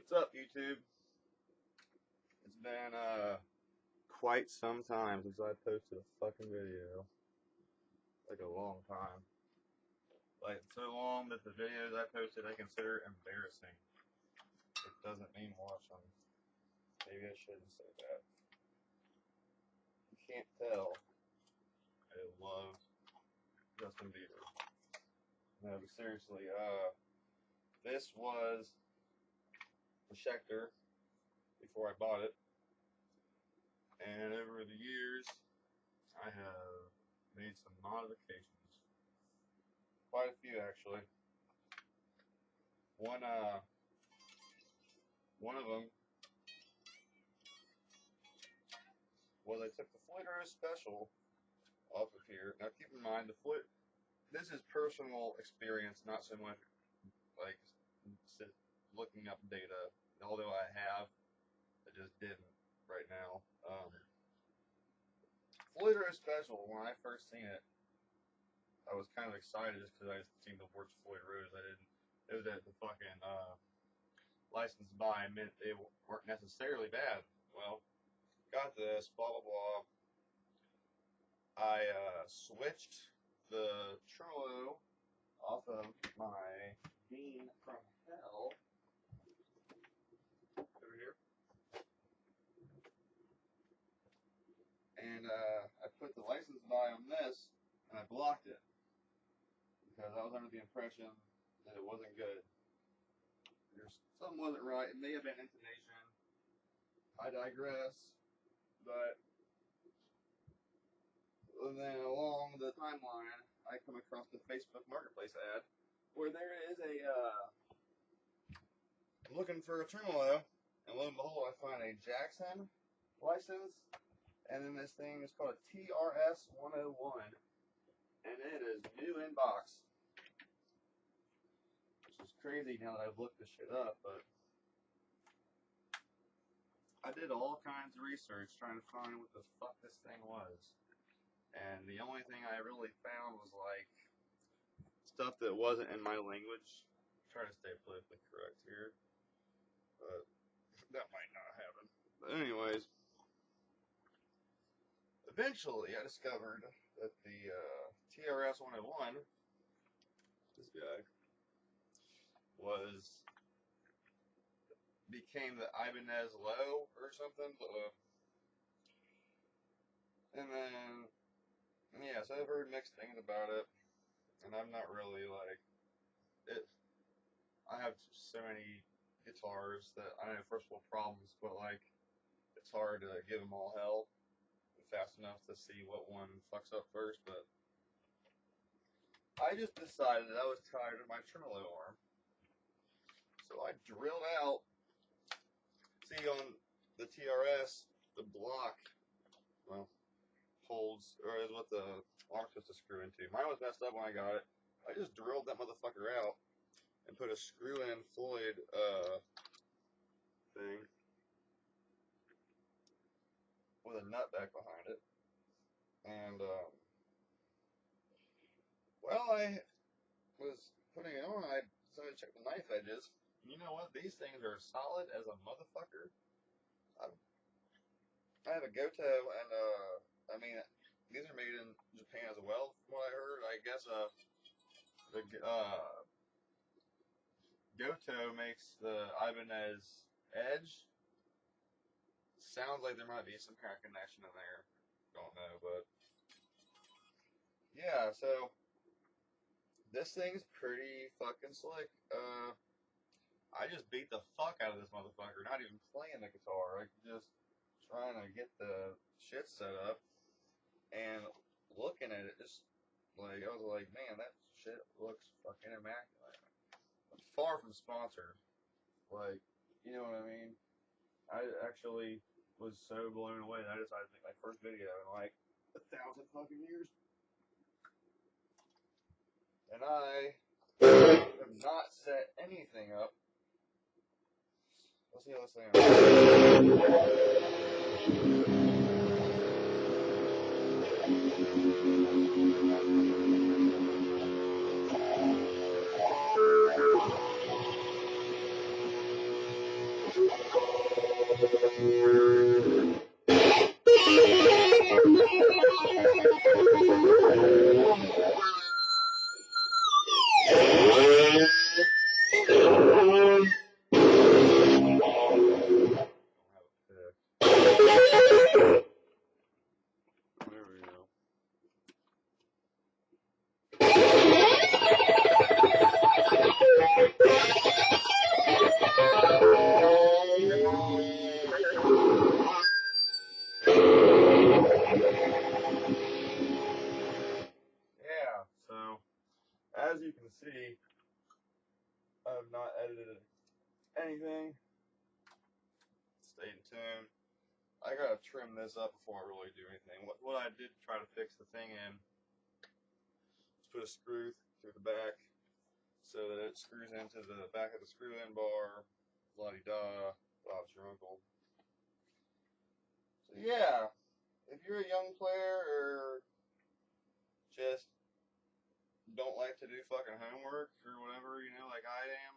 What's up, YouTube? It's been quite some time since I posted a fucking video. Like a long time. Like so long that the videos I posted I consider embarrassing. It doesn't mean watch them. Maybe I shouldn't say that. You can't tell. I love Justin Bieber. No, but seriously, this was the Schecter before I bought it. And over the years, I have made some modifications. Quite a few, actually. One of them was I took the Floyd special off of here. Now keep in mind, this is personal experience, not so much like looking up data. Although I have, I just didn't right now. Floyd special, when I first seen it, I was kind of excited just because I seen the words Floyd Rose. It was at the fucking licensed by meant they weren't necessarily bad. Well, got this, blah blah blah. I switched the tremolo off of my Dean from Hell over here, and I put the license by on this, and I blocked it because I was under the impression that it wasn't good. Something wasn't right. It may have been intonation. I digress. But then along the timeline, I come across the Facebook Marketplace ad where there is I'm looking for a tremolo, and lo and behold, I find a Jackson license, and then this thing is called a TRS 101, and it is new in box. Which is crazy now that I've looked this shit up, but I did all kinds of research trying to find what the fuck this thing was. And the only thing I really found was like stuff that wasn't in my language. I'm trying to stay politically correct here, but that might not happen. But anyways, eventually I discovered that the TRS 101, this guy, became the Ibanez Low or something. And then, yeah, so I've heard mixed things about it, and I'm not really like it. I have so many guitars that I know first world problems, but like it's hard to give them all hell fast enough to see what one fucks up first. But I just decided that I was tired of my tremolo arm, so I drilled out. See, on the TRS, the block, well, holds, or is what the arm's supposed to screw into. Mine was messed up when I got it. I just drilled that motherfucker out and put a screw-in Floyd thing with a nut back behind it. And, while I was putting it on, I decided to check the knife edges. You know what? These things are solid as a motherfucker. I have a Goto, and, I mean, these are made in Japan as well, from what I heard. I guess, the Goto makes the Ibanez Edge. Sounds like there might be some kind of connection in there. Don't know, but yeah, so this thing's pretty fucking slick. I just beat the fuck out of this motherfucker, not even playing the guitar, like just trying to get the shit set up and looking at it, just like I was like, man, that shit looks fucking immaculate. I'm far from sponsored, like, you know what I mean? I actually was so blown away that I decided to make my first video in like 1,000 fucking years. And I have not set anything up. Let's see how this thing There we go. Yeah, so as you can see, I have not edited anything. Stay in tune. I gotta trim this up before I really do anything. What I did try to fix the thing in is put a screw through the back so that it screws into the back of the screw-in bar. La-di-da, Bob's your uncle. So yeah, if you're a young player or just don't like to do fucking homework or whatever, you know, like I am,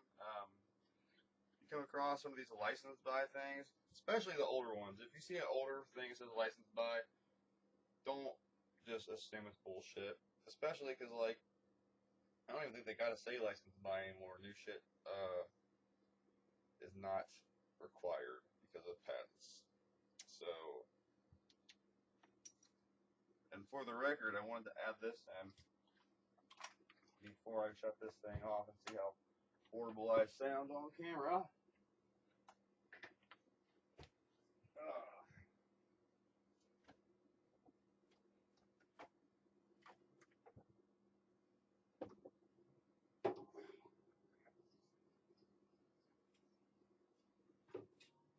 you come across some of these licensed by things, especially the older ones. If you see an older thing that says licensed by, don't just assume it's bullshit. Especially because, like, I don't even think they gotta say licensed by anymore. New shit is not required because of patents. So, and for the record, I wanted to add this in before I shut this thing off and see how horrible I sound on camera.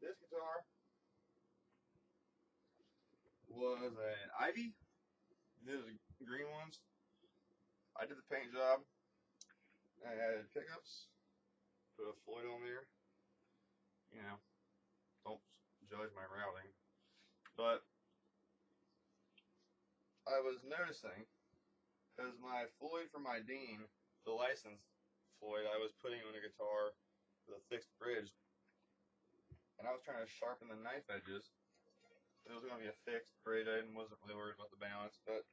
This guitar was an Ivy. These are the green ones. I did the paint job. I added pickups. Put a Floyd on there. You know, don't judge my routing. But I was noticing, because my Floyd for my Dean, the licensed Floyd, I was putting on a guitar with a fixed bridge, and I was trying to sharpen the knife edges. It was going to be a fixed bridge. I wasn't really worried about the balance, but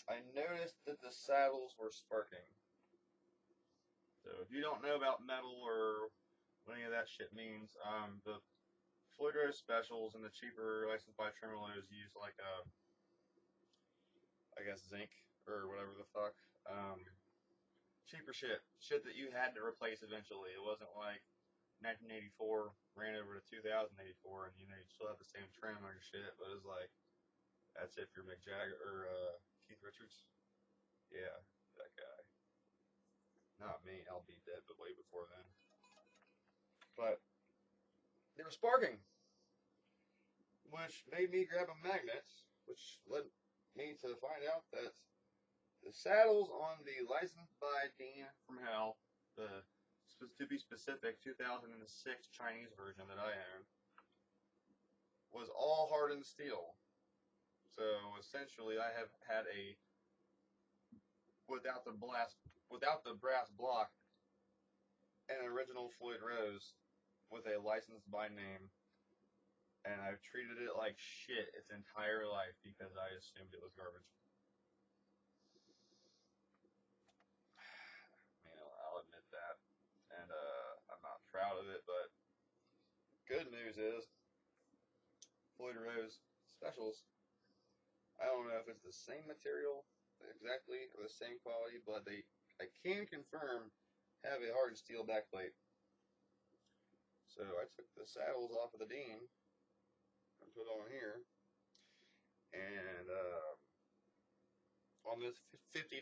I noticed that the saddles were sparking. So if you don't know about metal or what any of that shit means, the Floyd Rose specials and the cheaper licensed by tremolos use like I guess zinc or whatever the fuck. Cheaper shit that you had to replace eventually. It wasn't like 1984 ran over to 2084 and you know you still have the same trim on your shit, but it's like that's it for Mick Jagger or Keith Richards. Yeah, that guy. Not me. I'll be dead, but way before then. But they were sparking, which made me grab a magnet, which led me to find out that the saddles on the licensed by Dean from Hell, to be specific, 2006 Chinese version that I own, was all hardened steel. So essentially, I have had a without the brass block, an original Floyd Rose with a licensed by name, and I've treated it like shit its entire life because I assumed it was garbage. You know, I'll admit that, and I'm not proud of it, but good news is Floyd Rose specials. I don't know if it's the same material exactly or the same quality, but I can confirm have a hard steel backplate. So I took the saddles off of the Dean and put on here, and on this $50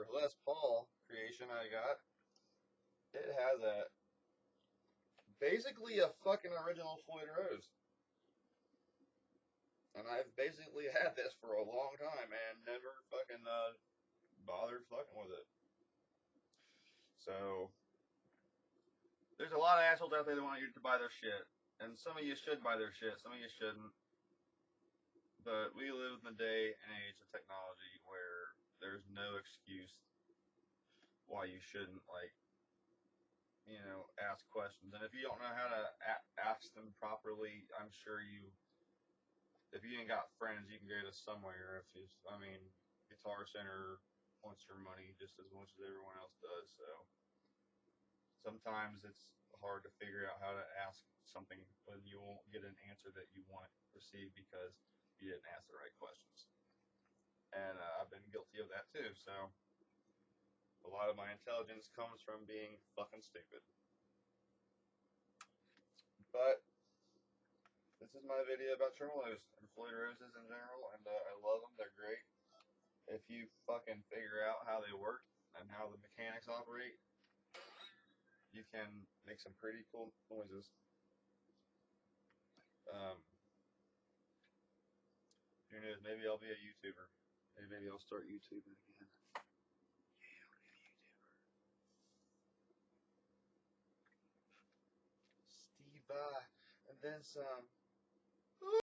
Les Paul creation I got, it has basically a fucking original Floyd Rose. And I've basically had this for a long time and never fucking bothered fucking with it. So, there's a lot of assholes out there that want you to buy their shit. And some of you should buy their shit, some of you shouldn't. But we live in the day and age of technology where there's no excuse why you shouldn't, like, you know, ask questions. And if you don't know how to ask them properly, I'm sure if you ain't got friends, you can go to somewhere. I mean, Guitar Center wants your money just as much as everyone else does. So sometimes it's hard to figure out how to ask something when you won't get an answer that you want to receive because you didn't ask the right questions. And I've been guilty of that too. So a lot of my intelligence comes from being fucking stupid. But this is my video about tremolos and Floyd roses in general, and I love them. They're great. If you fucking figure out how they work and how the mechanics operate, you can make some pretty cool noises. Who knows? Maybe I'll be a YouTuber. Maybe I'll start YouTubing again. Yeah, I'll be a YouTuber. Steve, and then some.